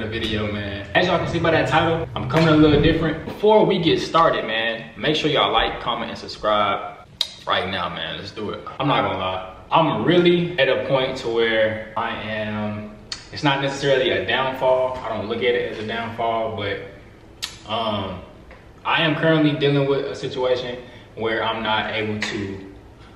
another video, man. As y'all can see by that title, I'm coming a little different. Before we get started, man, make sure y'all like, comment, and subscribe right now, man. Let's do it. I'm not gonna lie. I'm really at a point to where I am, it's not necessarily a downfall. I don't look at it as a downfall, but I am currently dealing with a situation where I'm not able to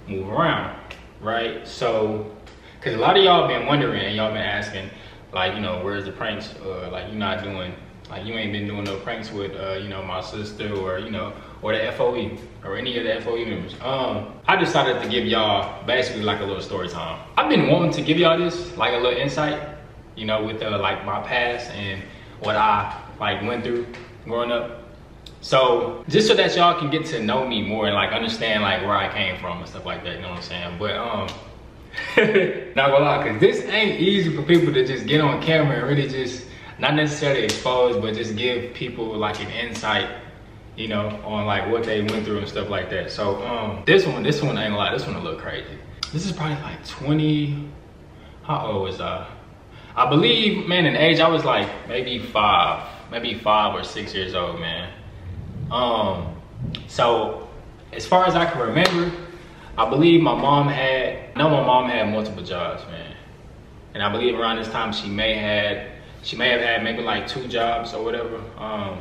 move around, right? So, cause a lot of y'all been wondering and y'all been asking, like, you know, where's the pranks? Or like, you're not doing, like, you ain't been doing no pranks with, you know, my sister or, you know, or the FOE or any of the FOE members. I decided to give y'all basically like a little story time. I've been wanting to give y'all this, like a little insight, you know, with like my past and what I like went through growing up. So just so that y'all can get to know me more and like understand like where I came from and stuff like that, you know what I'm saying? But not gonna lie, cause this ain't easy for people to just get on camera and really just not necessarily expose, but just give people like an insight, you know, on like what they went through and stuff like that. So this one I ain't gonna lie, this one a little crazy. This is probably like 20, how old was I? I believe, man, in age I was like maybe 5 or 6 years old, man. So as far as I can remember, I believe my mom had multiple jobs, man. And I believe around this time she may have had maybe like 2 jobs or whatever. I'm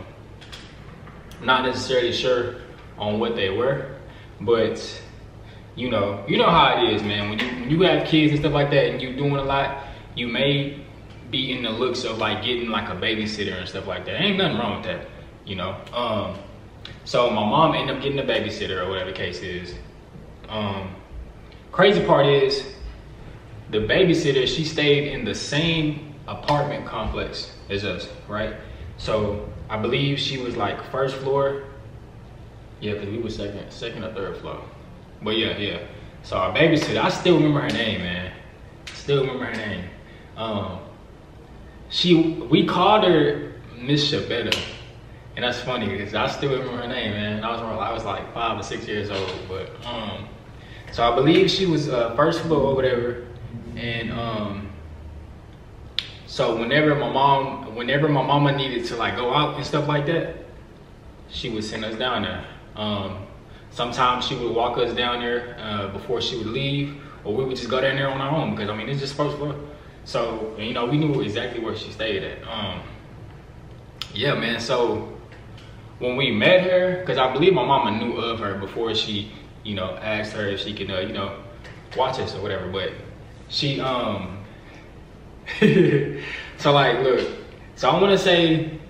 not necessarily sure on what they were, but you know how it is, man. When you have kids and stuff like that and you doing a lot, you may be in the looks of like getting like a babysitter and stuff like that. Ain't nothing wrong with that, you know. So my mom ended up getting a babysitter or whatever the case is. Crazy part is the babysitter, she stayed in the same apartment complex as us, right? So I believe she was like first floor. Yeah, because we were second or third floor. But yeah. So our babysitter, I still remember her name, man. Still remember her name. We called her Miss Shabetta. And that's funny because I still remember her name, man. I was like 5 or 6 years old, but so I believe she was first floor or whatever. And so whenever my mama needed to like go out and stuff like that, she would send us down there. Sometimes she would walk us down there before she would leave, or we would just go down there on our own because I mean it's just first floor. So you know we knew exactly where she stayed at. Yeah, man. So when we met her, because I believe my mama knew of her before she, you know, asked her if she could, you know, watch us or whatever. But she, so like, look, so I want to say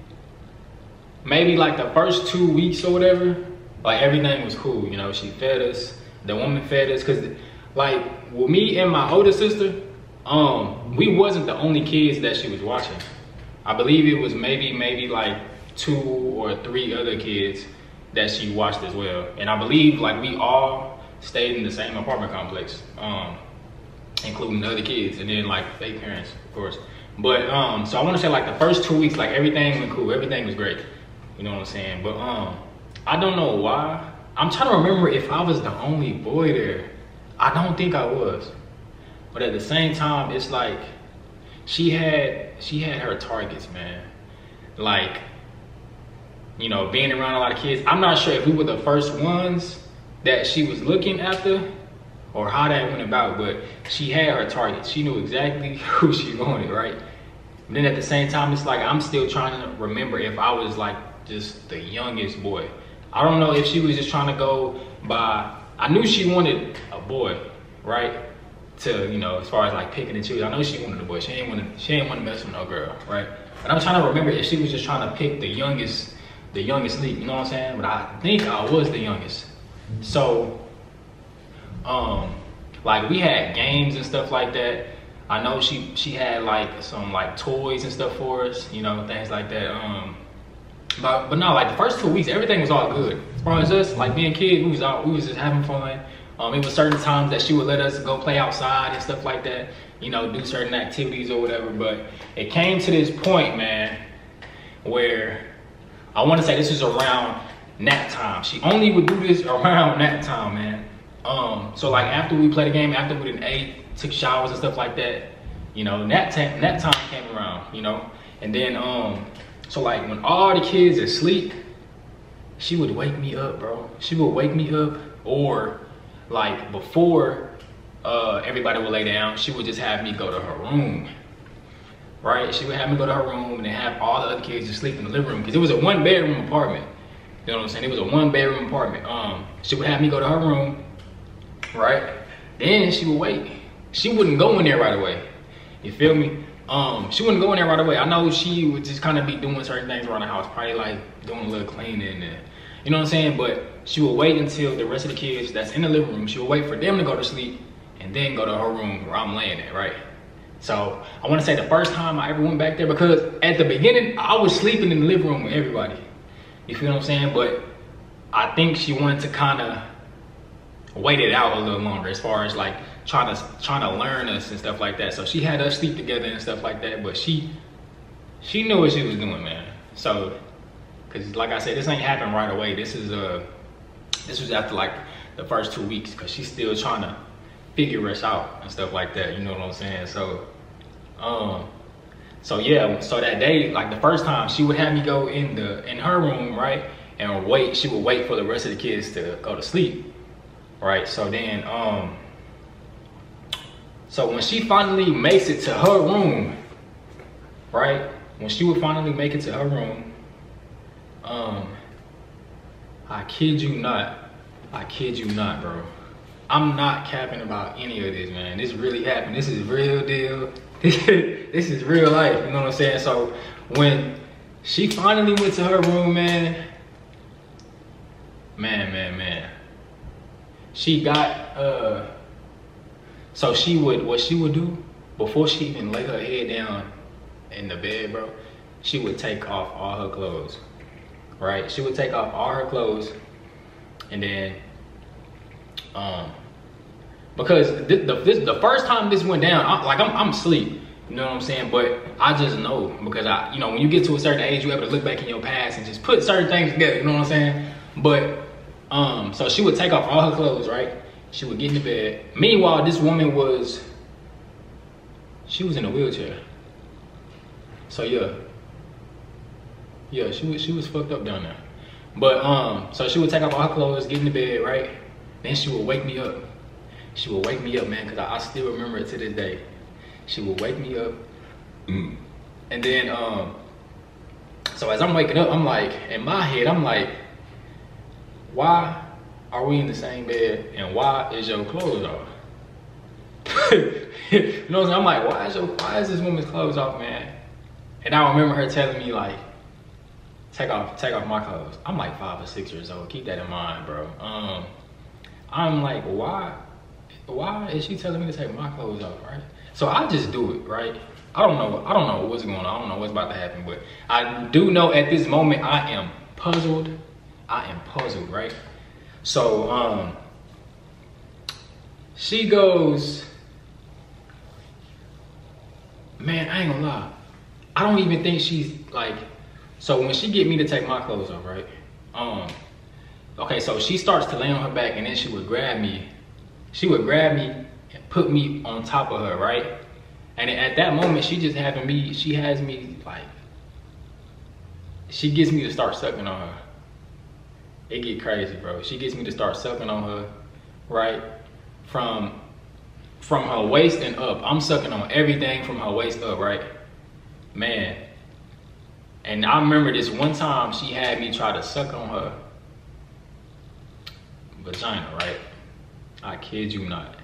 maybe like the first 2 weeks or whatever, like everything was cool. You know, she fed us, the woman fed us, because like with me and my older sister, we wasn't the only kids that she was watching. I believe it was maybe like 2 or 3 other kids that she watched as well. And I believe like we all stayed in the same apartment complex, including the other kids and then like their parents, of course. But so I want to say like the first 2 weeks, like everything went cool, everything was great. You know what I'm saying? But I don't know why. I'm trying to remember if I was the only boy there. I don't think I was. But at the same time, it's like she had her targets, man. Like, you know, being around a lot of kids. I'm not sure if we were the first ones that she was looking after or how that went about, but she had her targets. She knew exactly who she wanted, right? But then at the same time, it's like I'm still trying to remember if I was like just the youngest boy. I don't know if she was just trying to go by, I knew she wanted a boy, right? To, you know, as far as like picking and choosing. I know she wanted a boy. She ain't want to mess with no girl, right? But I'm trying to remember if she was just trying to pick the youngest league, you know what I'm saying? But I think I was the youngest. So, like we had games and stuff like that. I know she had like some like toys and stuff for us, you know, things like that. But no, like the first 2 weeks, everything was all good. As far as us, like being kids, we was just having fun. It was certain times that she would let us go play outside and stuff like that, you know, do certain activities or whatever. But it came to this point, man, where I want to say this is around nap time. She only would do this around nap time, man. So like after we played the game, after we done ate, took showers and stuff like that, you know, nap time came around, you know. And then so like when all the kids are asleep, she would wake me up, bro. She would wake me up, or like before everybody would lay down, she would just have me go to her room, right? She would have me go to her room and then have all the other kids just sleep in the living room, because it was a 1-bedroom apartment. You know what I'm saying? It was a 1-bedroom apartment. She would have me go to her room, right? Then she would wait. She wouldn't go in there right away. You feel me? She wouldn't go in there right away. I know she would just kind of be doing certain things around the house, probably like doing a little cleaning and, you know what I'm saying? But she would wait until the rest of the kids that's in the living room, she would wait for them to go to sleep and then go to her room where I'm laying at, right? So I want to say the first time I ever went back there, because at the beginning, I was sleeping in the living room with everybody. You feel what I'm saying? But I think she wanted to kind of wait it out a little longer, as far as like trying to learn us and stuff like that. So she had us sleep together and stuff like that. But she knew what she was doing, man. So, cause like I said, this ain't happened right away. This was after like the first 2 weeks, cause she's still trying to figure us out and stuff like that. You know what I'm saying? So, so yeah. So that day, like the first time, she would have me go in her room, right, and wait. She would wait for the rest of the kids to go to sleep, right? So then, so when she finally makes it to her room, right? When she would finally make it to her room, I kid you not, bro. I'm not capping about any of this, man. This really happened. This is real deal. This is real life, you know what I'm saying? So when she finally went to her room, man, she got, so what she would do, before she even lay her head down in the bed, bro, she would take off all her clothes, right? She would take off all her clothes, and then, because the first time this went down, I'm asleep, you know what I'm saying? But I just know, because you know, when you get to a certain age, you're able to look back in your past and just put certain things together, you know what I'm saying? But, so she would take off all her clothes, right? She would get in the bed. Meanwhile, this woman she was in a wheelchair. So yeah, she was fucked up down there. But, so she would take off all her clothes, get in the bed, right? Then she would wake me up. She would wake me up, man, because I still remember it to this day. She would wake me up. And then, so as I'm waking up, I'm like, in my head, I'm like, why are we in the same bed and why is your clothes off? You know what I'm saying? I'm like, why is this woman's clothes off, man? And I remember her telling me, like, take off my clothes. I'm like 5 or 6 years old. Keep that in mind, bro. I'm like, why is she telling me to take my clothes off, right? So I just do it, right? I don't know what's going on. I don't know what's about to happen, but I do know at this moment I am puzzled, right? So she goes, man, I ain't gonna lie, I don't even think she's like, so when she get me to take my clothes off, right? Okay, so she starts to lay on her back, and then she would grab me and put me on top of her, right? And at that moment, she has me like, she gets me to start sucking on her. It get crazy, bro. She gets me to start sucking on her, right? From her waist and up. I'm sucking on everything from her waist up, right? Man. And I remember this one time she had me try to suck on her vagina, right? I kid you not.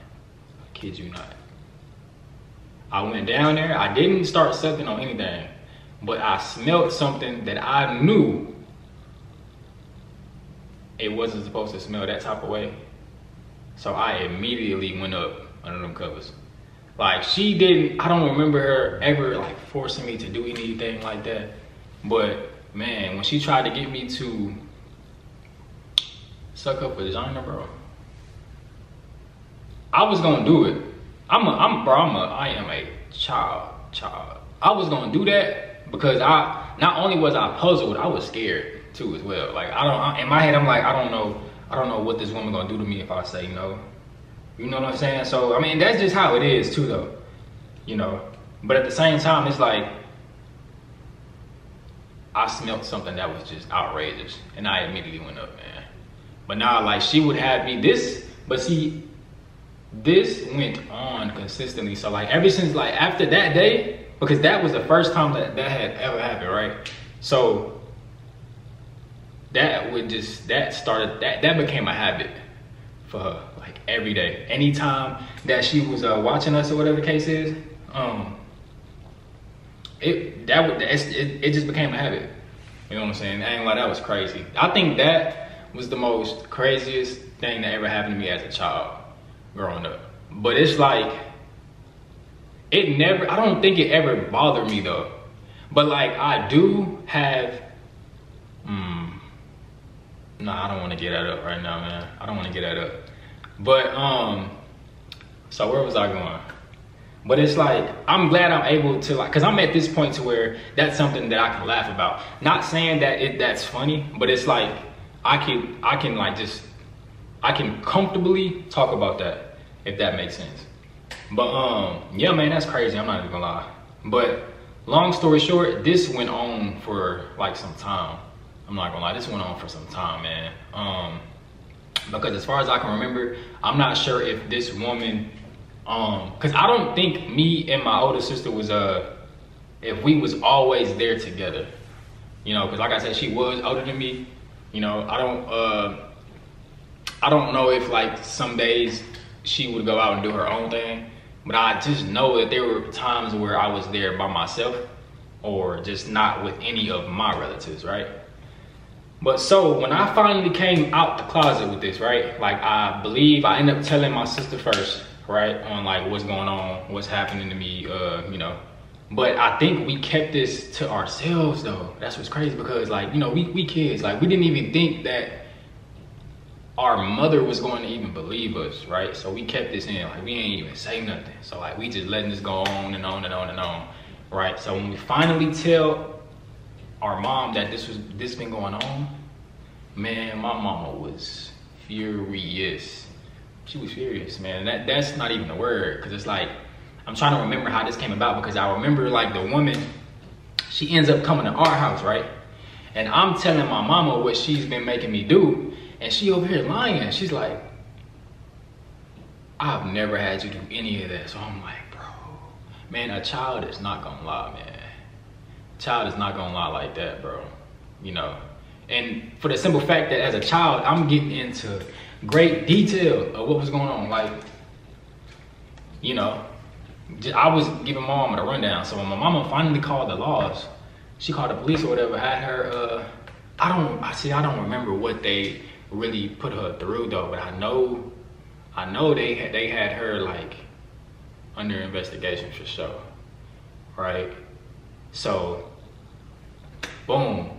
I went down there. I didn't start sucking on anything, but I smelled something that I knew it wasn't supposed to smell that type of way. So I immediately went up under them covers. Like, she didn't, I don't remember her ever like forcing me to do anything like that. But man, when she tried to get me to suck up vagina, bro, I was gonna do it. I am a child. I was gonna do that because not only was I puzzled, I was scared too as well. Like, in my head, I'm like, I don't know what this woman gonna do to me if I say no. You know what I'm saying? So, I mean, that's just how it is too, though. You know? But at the same time, it's like, I smelled something that was just outrageous, and I immediately went up, man. But now, like, she would have me but see, this went on consistently. So like ever since, like, after that day, because that was the first time that had ever happened, right? So that became a habit for her, like every day. Anytime that she was watching us or whatever the case is, it just became a habit. You know what I'm saying? I ain't gonna lie, that was crazy. I think that was the most craziest thing that ever happened to me as a child growing up. But it's like, I don't think it ever bothered me though. But like, I do have, I don't want to get that up right now, man. I don't want to get that up. But, so where was I going? But it's like, I'm glad I'm able to, like, cause I'm at this point to where that's something that I can laugh about. Not saying that that's funny, but it's like, I can comfortably talk about that, if that makes sense. But yeah, man, that's crazy. I'm not even gonna lie. But long story short, this went on for like some time. I'm not gonna lie, this went on for some time, man. Because as far as I can remember, I'm not sure if this woman, cause I don't think me and my older sister was if we was always there together. You know, cause like I said, she was older than me. You know, I don't know if like some days she would go out and do her own thing, but I just know that there were times where I was there by myself or just not with any of my relatives, right? But so when I finally came out the closet with this, right? Like, I believe I ended up telling my sister first, right? On like what's going on, what's happening to me, you know. But I think we kept this to ourselves though. That's what's crazy, because like, you know, we kids, like we didn't even think that our mother was going to even believe us, right? So we kept this in, like we ain't even say nothing. So like we just letting this go on and on and on and on, right? So when we finally tell our mom that this been going on, man, my mama was furious. She was furious, man. That's not even the word, because it's like, I'm trying to remember how this came about, because I remember like the woman, she ends up coming to our house, right? And I'm telling my mama what she's been making me do, and she over here lying. She's like, I've never had you do any of that. So I'm like, bro, man, a child is not gonna lie, man. A child is not gonna lie like that, bro. You know? And for the simple fact that as a child, I'm getting into great detail of what was going on. Like, you know, I was giving my mama the rundown. So when my mama finally called the laws, she called the police or whatever, had her, I don't remember what they really put her through though, but I know they had her like under investigation for sure, right? So, boom,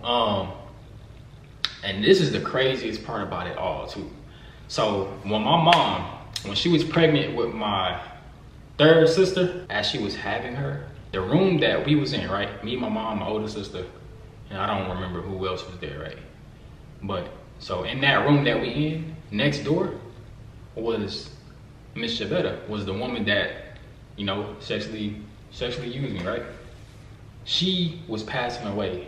and this is the craziest part about it all too. So when my mom, when she was pregnant with my third sister, as she was having her, the room that we was in, right? Me, my mom, my older sister, and I don't remember who else was there, right? But so in that room that we in, next door was Miss Shavetta, was the woman that, you know, sexually used me, right? She was passing away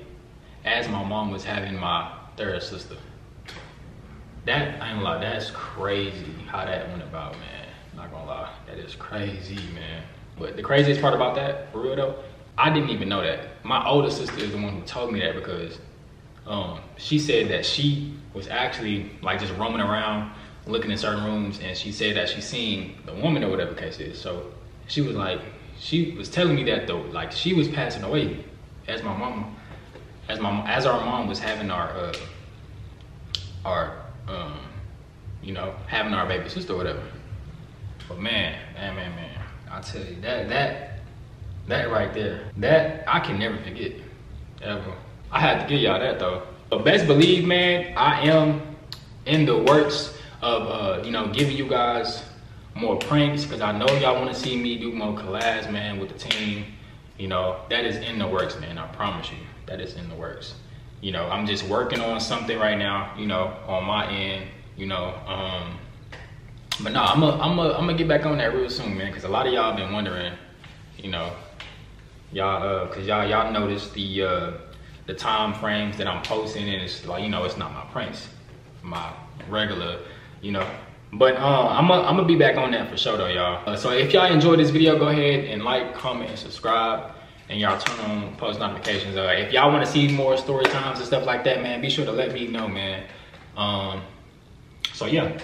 as my mom was having my third sister. That, I ain't gonna lie, that's crazy how that went about, man. Not gonna lie, that is crazy, man. But the craziest part about that, for real though, I didn't even know that. My older sister is the one who told me that, because she said that she was actually like just roaming around looking in certain rooms, and she said that she seen the woman or whatever case is. So she was like, she was telling me that though, like she was passing away as my mama, as our mom was having our you know, having our baby sister or whatever. But man, I tell you, that right there, that I can never forget, ever. I had to give y'all that though. But best believe, man, I am in the works of, you know, giving you guys more pranks, because I know y'all want to see me do more collabs, man, with the team. You know, that is in the works, man. I promise you, that is in the works. You know, I'm just working on something right now, you know, on my end, you know. But no, I'm gonna get back on that real soon, man, because a lot of y'all been wondering, you know, y'all, cause y'all noticed the the time frames that I'm posting, and it's like, you know, it's not my pranks, my regular, you know. But I'm gonna be back on that for sure though, y'all. So if y'all enjoyed this video, go ahead and like, comment, and subscribe, and y'all turn on post notifications. If y'all want to see more story times and stuff like that, man, be sure to let me know, man. So yeah.